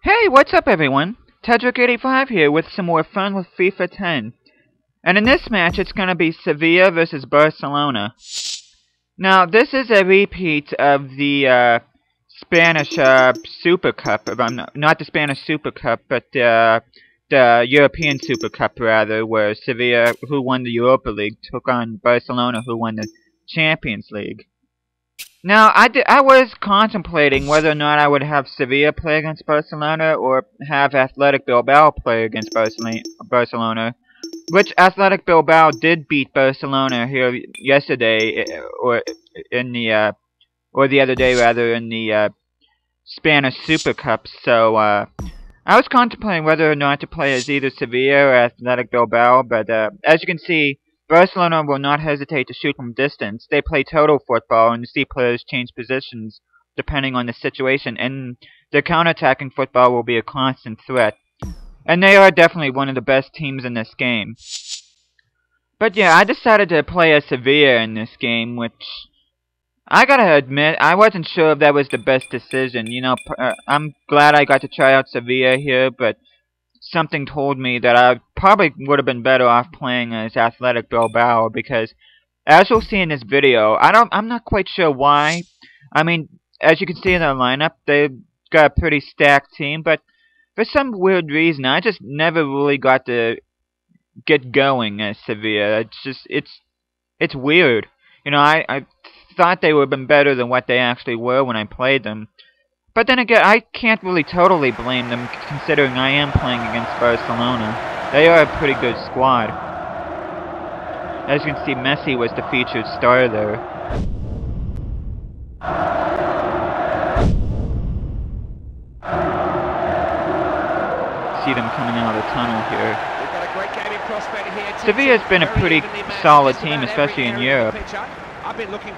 Hey, what's up everyone? Tedrick85 here with some more fun with FIFA 10. And in this match, it's gonna be Sevilla versus Barcelona. Now, this is a repeat of the Spanish Super Cup. Not the Spanish Super Cup, but the European Super Cup, rather, where Sevilla, who won the Europa League, took on Barcelona, who won the Champions League. Now, I was contemplating whether or not I would have Sevilla play against Barcelona or have Athletic Bilbao play against Barcelona, which Athletic Bilbao did beat Barcelona here yesterday, or the other day rather, in the Spanish Super Cup. So I was contemplating whether or not to play as either Sevilla or Athletic Bilbao, but as you can see, Barcelona will not hesitate to shoot from distance. They play total football, and you see players change positions depending on the situation, and their counter-attacking football will be a constant threat. And they are definitely one of the best teams in this game. But yeah, I decided to play as Sevilla in this game, which I gotta admit, I wasn't sure if that was the best decision. You know, I'm glad I got to try out Sevilla here, but something told me that I probably would have been better off playing as Athletic Bilbao, because as you'll see in this video, I'm not quite sure why. I mean, as you can see in their lineup, they've got a pretty stacked team, but for some weird reason, I just never really got to get going as Sevilla. It's weird. You know, I thought they would have been better than what they actually were when I played them. But then again, I can't really totally blame them, considering I am playing against Barcelona. They are a pretty good squad. As you can see, Messi was the featured star there. See them coming out of the tunnel here. Sevilla's been a pretty solid team, especially in Europe.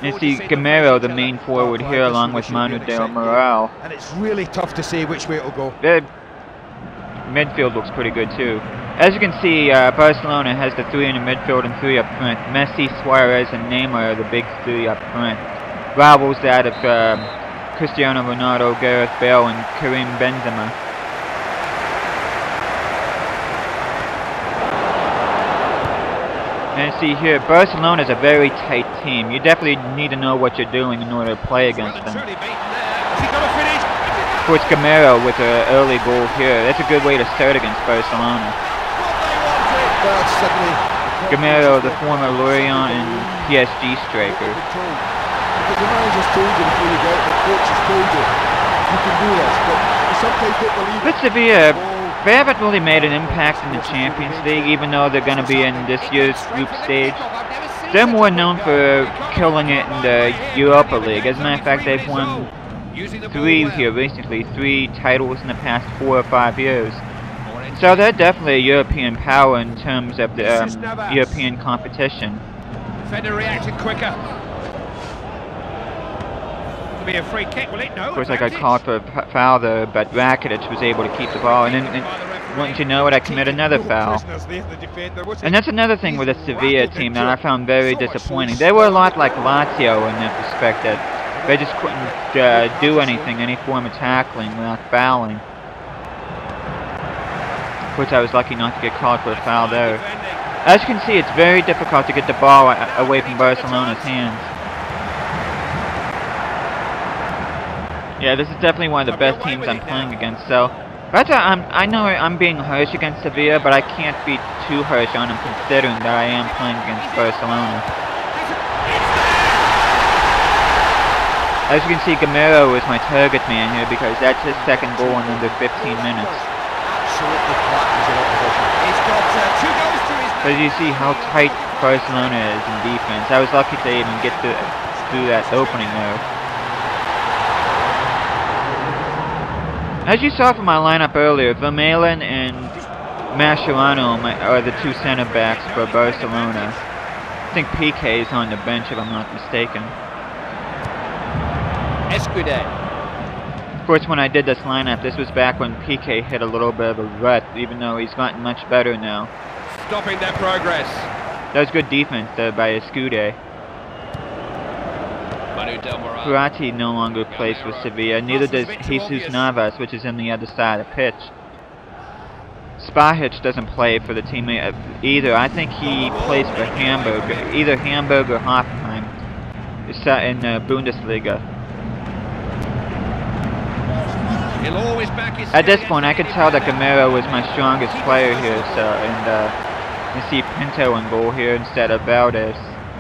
You see Gamero, the main forward here, along with Manu Del Moral. And it's really tough to say which way it'll go. The midfield looks pretty good too. As you can see, Barcelona has the three in the midfield and three up front. Messi, Suarez, and Neymar are the big three up front. Rivals that of Cristiano Ronaldo, Gareth Bale, and Karim Benzema. And see here, Barcelona is a very tight team. You definitely need to know what you're doing in order to play against them. Of course, Gamero with an early goal here. That's a good way to start against Barcelona. Gamero, the former Lorient and PSG striker. But Sevilla, they haven't really made an impact in the Champions League, even though they're going to be in this year's group stage. They're more known for killing it in the Europa League. As a matter of fact, they've won three titles in the past 4 or 5 years. So they're definitely a European power in terms of the European competition. Defender reacted quicker. Be a free kick, will it? No. Of course, I got called for a foul there, but Rakitic was able to keep the ball, and then, wouldn't you know it, I commit another foul. And that's another thing with the Sevilla team that I found very disappointing. They were a lot like Lazio in that respect, that they just couldn't do anything, any form of tackling without fouling. Of course, I was lucky not to get called for a foul there. As you can see, it's very difficult to get the ball away from Barcelona's hands. Yeah, this is definitely one of the best teams I'm playing against, so I know I'm being harsh against Sevilla, but I can't be too harsh on them considering that I am playing against Barcelona. As you can see, Gamero is my target man here because that's his second goal in under 15 minutes. So you see how tight Barcelona is in defense. I was lucky to even get through that opening there. As you saw from my lineup earlier, Vermaelen and Mascherano are the two center backs for Barcelona. I think Piqué is on the bench if I'm not mistaken. Of course, when I did this lineup, this was back when Piqué hit a little bit of a rut, even though he's gotten much better now. Stopping their progress. That was good defense by Escude. Manu Purati no longer plays for Sevilla, neither does Jesus Navas, which is on the other side of the pitch. Spahic doesn't play for the team either. I think he plays for Hamburg, either Hamburg or Hoffenheim. It's in the Bundesliga. At this point, I could tell that Gamero was my strongest player here, and you see Pinto in goal here instead of Valdez,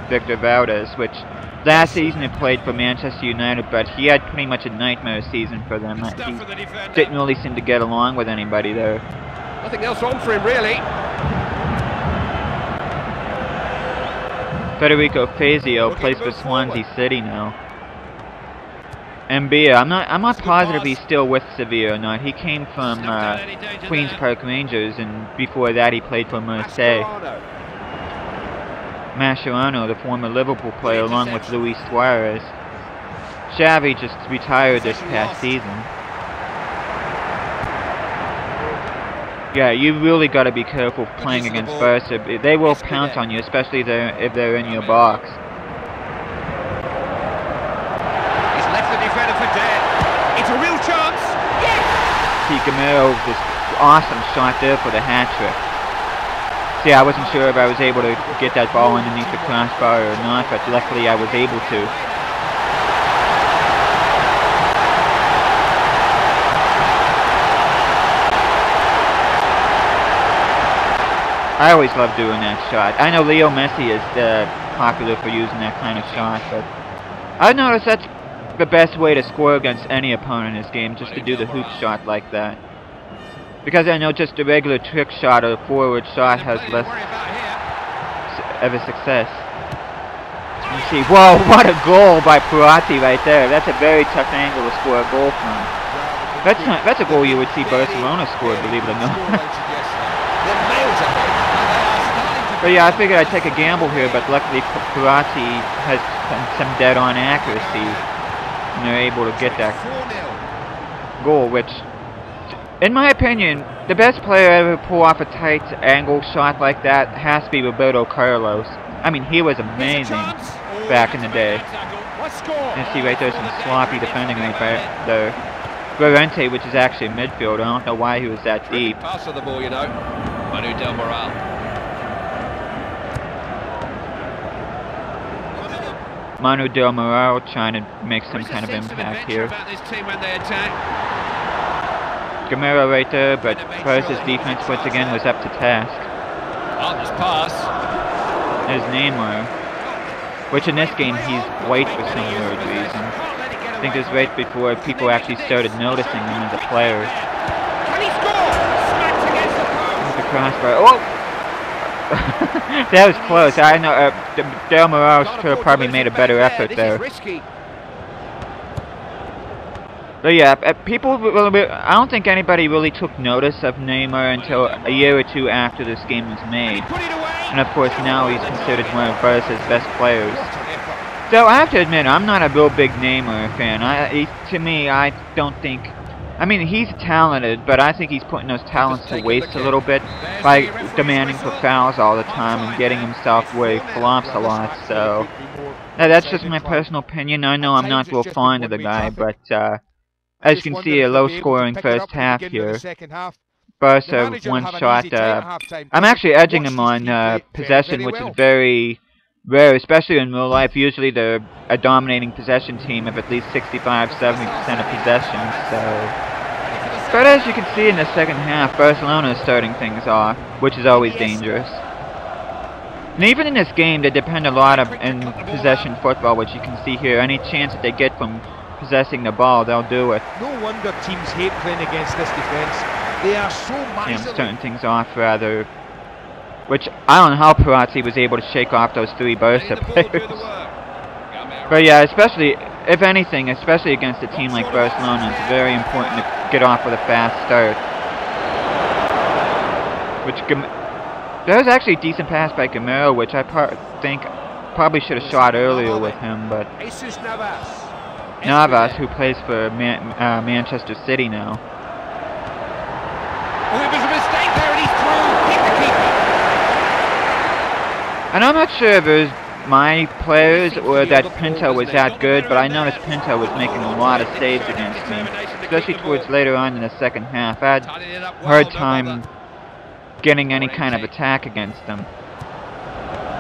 Victor Valdez, which last season he played for Manchester United, but he had pretty much a nightmare season for them. He didn't really seem to get along with anybody there. Nothing else on for him, really. Federico Fazio plays for Swansea City now. Mbia, I'm not positive he's still with Sevilla or not. He came from Queen's Park Rangers, and before that he played for Marseille. Mascherano, the former Liverpool player, along with Luis Suarez. Xavi just retired this past season. Yeah, you really got to be careful playing against Barca. They will pounce on you, especially if they're in your box. He's left the defender for dead. It's a real chance. Yes! See, Gamero, this awesome shot there for the hat-trick. See, I wasn't sure if I was able to get that ball underneath the crossbar or not, but luckily I was able to. I always love doing that shot. I know Leo Messi is popular for using that kind of shot, but I've noticed that's the best way to score against any opponent in this game, just to do the hoop shot like that. Because I know just a regular trick shot or a forward shot has less of a success. You see, whoa, what a goal by Purati right there. That's a very tough angle to score a goal from. That's a goal you would see Barcelona score, believe it or not. But yeah, I figured I'd take a gamble here, but luckily Purati has some dead-on accuracy, and they're able to get that goal, which, in my opinion, the best player ever pull off a tight angle shot like that has to be Roberto Carlos. I mean, he was amazing back in the day. And see right there, some sloppy defending right there. Llorente, which is actually a midfielder, I don't know why he was that deep. Pass of the ball, you know. Manu Del Moral. Manu Del Moral trying to make some kind of impact here. Gamero right there, but Barca's defense once again was up to task. There's Neymar, which in this game he's white for some weird reason. I think this was right before people actually started noticing him as a player. The crossbar. Oh! That was close. I know Del Moral could have probably made a better effort there. But yeah, people I don't think anybody really took notice of Neymar until a year or two after this game was made. And of course now he's considered one of Barca's best players. So I have to admit, I'm not a real big Neymar fan. To me, I don't think... I mean, he's talented, but I think he's putting those talents to waste a little bit by demanding for fouls all the time and getting himself where he flops a lot. So that's just my personal opinion. I know I'm not real fond of the guy, but as you can see, a low-scoring first half here. Barca with one shot. I'm actually edging him on possession, which is very rare, especially in real life. Usually they're a dominating possession team of at least 65-70% of possession. So, but as you can see in the second half, Barcelona is starting things off, which is always dangerous. And even in this game, they depend a lot in possession football, which you can see here. Any chance that they get from possessing the ball, they'll do it. No wonder teams hate playing against this defense. They are so miserly. Yeah, I'm starting things off rather. Which, I don't know how Purati was able to shake off those three Barca players. But yeah, especially, if anything, especially against a team like Barcelona, it's very important to get off with a fast start. Which, there was actually a decent pass by Gamero, which I think probably should have shot earlier with him, but... Navas, who plays for Manchester City now. Oh, it was a mistake there, and he's through. Hit the keeper. And I'm not sure if there's my players or that Pinto was that good, but I noticed Pinto was making a lot of saves against me, especially towards later on in the second half. I had a hard time getting any kind of attack against him.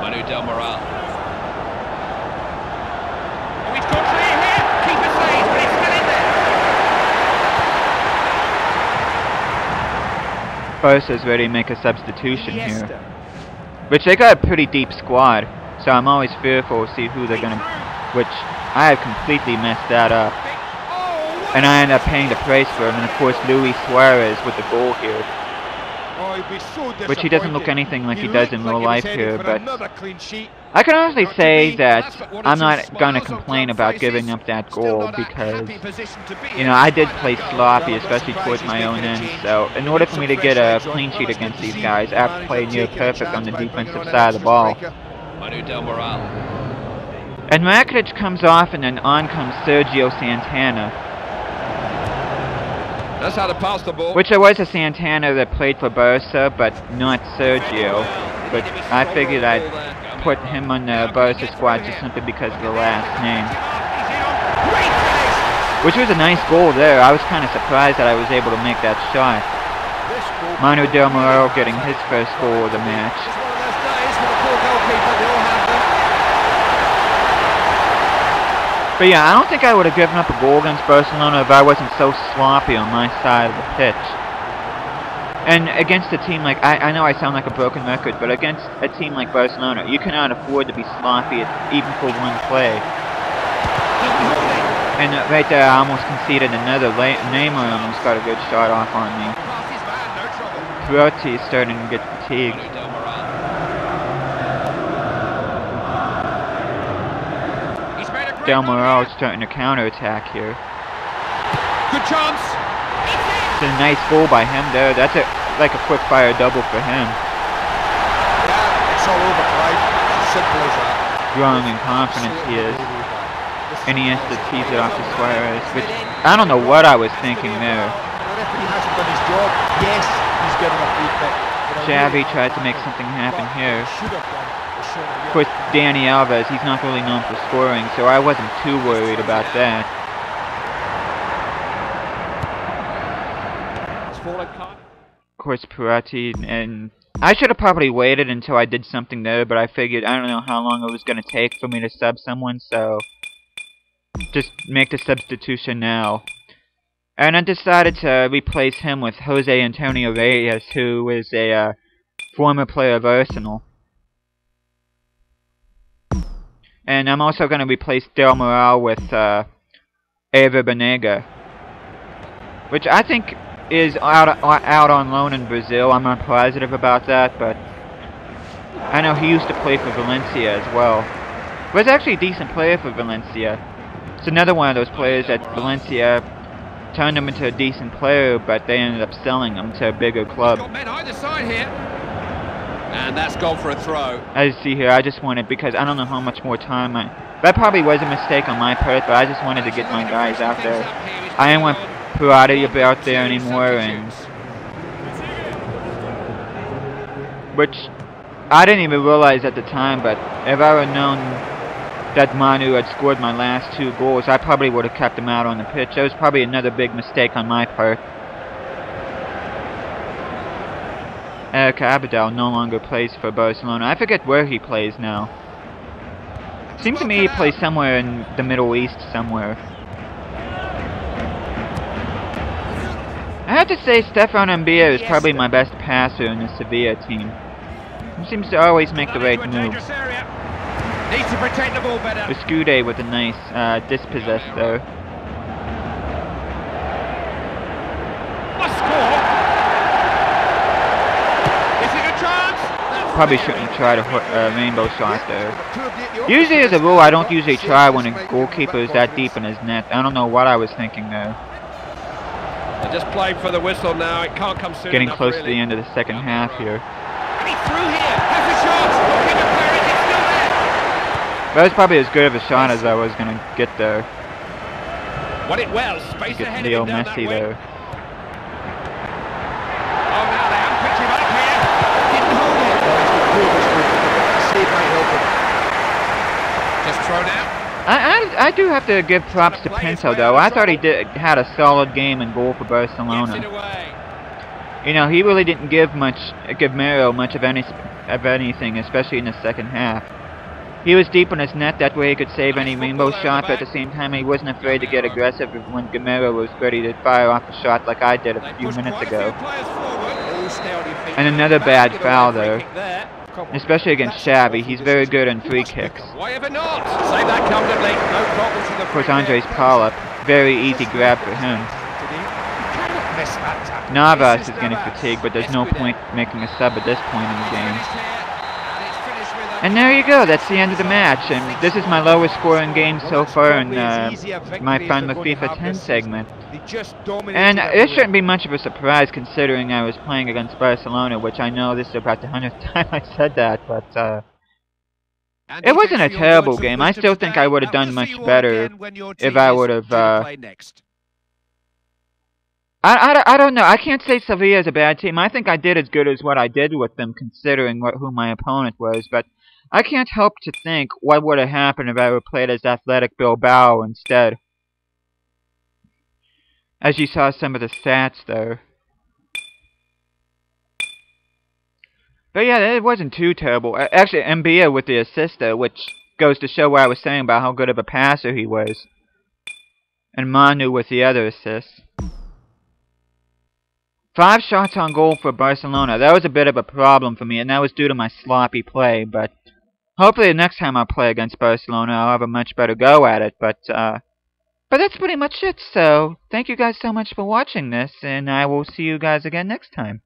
Manu Del Moral. Oh, he's got clear here. Keeper saves, but it's still in there. Barca's ready to make a substitution here. Which they got a pretty deep squad, so I'm always fearful to see who they're gonna... Which, I have completely messed that up. And I end up paying the price for him, and of course Luis Suarez with the goal here. Which he doesn't look anything like he does in real life here, but I can honestly say that I'm not gonna complain about giving up that goal because, you know, I did play sloppy, especially towards my own end, so in order for me to get a clean sheet against these guys, I have to play near perfect on the defensive side of the ball. And Rakitic comes off and then on comes Sergio Santana. That's how to pass the ball. Which there was a Santana that played for Barca, but not Sergio. But I figured I'd put him on the Barca squad just simply because of the last name. Which was a nice goal there. I was kind of surprised that I was able to make that shot. Manu Del Moral getting his first goal of the match. But yeah, I don't think I would have given up a goal against Barcelona if I wasn't so sloppy on my side of the pitch. And against a team like, I know I sound like a broken record, but against a team like Barcelona, you cannot afford to be sloppy even for one play. And right there, I almost conceded another. Neymar almost got a good shot off on me. Perotti is starting to get fatigued. Del Moral starting to counterattack here. Good chance. It's a nice goal by him there. That's like a quick fire double for him. Yeah, it's all over, Clive. Simple as that. Strong and confident he is. And he has to tease it off to Suarez, which I don't know what I was thinking there. The referee hasn't done his job. Yes, he's given a free kick. Xavi tried to make something happen here. Should have done. Of course, Dani Alves, he's not really known for scoring, so I wasn't too worried about that. Of course, Perotti, and I should have probably waited until I did something there, but I figured I don't know how long it was going to take for me to sub someone, so just make the substitution now. And I decided to replace him with Jose Antonio Reyes, who is a former player of Arsenal. And I'm also going to replace Del Moral with Eva Banega, which I think is out on loan in Brazil. I'm not positive about that, but I know he used to play for Valencia as well. He was actually a decent player for Valencia. It's another one of those players that Valencia turned him into a decent player, but they ended up selling him to a bigger club. Got men either side here. And that's gone for a throw. As you see here, I just wanted, because I don't know how much more time that probably was a mistake on my part, but I just wanted to get my guys out there. I didn't want Perotti to be out there anymore, and which I didn't even realize at the time, but if I would known that Manu had scored my last two goals, I probably would have kept him out on the pitch. That was probably another big mistake on my part. Eric Abidal no longer plays for Barcelona. I forget where he plays now. Seems to me he plays somewhere in the Middle East somewhere. I have to say Stefan Mbia is probably my best passer in the Sevilla team. He seems to always make the right move. Needs to protect the ball better. Escude with a nice dispossess there. Probably shouldn't try to rainbow shot there. Usually as a rule I don't usually try when a goalkeeper is that deep in his net. I don't know what I was thinking there. They just played for the whistle now, it can't come soon. Getting enough, close really. to the end of the second half here. And he's through here, has a shot! Keeper clearing, it's still there! That was probably as good of a shot as I was going to get there. Won it well, space Get ahead Leo of him down Messi that way. there. Oh, now they haven't picked him up here. Didn't hold it. Save might help him. I do have to give props to Pinto, though. I thought he had a solid game in goal for Barcelona. You know, he really didn't give Mero much of anything, especially in the second half. He was deep in his net, that way he could save any rainbow shot, but at the same time he wasn't afraid to get aggressive when Gamero was ready to fire off a shot like I did a few minutes ago. And another bad foul there, especially against Xavi. He's very good on free kicks. Of course, Andres Polyp, very easy grab for him. Navas is getting fatigued, but there's no point making a sub at this point in the game. And there you go, that's the end of the match, and this is my lowest scoring game so far in my Fun with FIFA 10 segment. And it shouldn't be much of a surprise considering I was playing against Barcelona, which I know this is about the 100th time I said that, but it wasn't a terrible game. I still think I would have done much better if I would have I don't know. I can't say Sevilla is a bad team. I think I did as good as what I did with them, considering who my opponent was. But I can't help to think what would have happened if I would have played as Athletic Bilbao instead. As you saw some of the stats there. But yeah, it wasn't too terrible. Actually, Mbia with the assist, though, which goes to show what I was saying about how good of a passer he was. And Manu with the other assists. 5 shots on goal for Barcelona. That was a bit of a problem for me, and that was due to my sloppy play, but hopefully the next time I play against Barcelona, I'll have a much better go at it, but that's pretty much it, so thank you guys so much for watching this, and I will see you guys again next time.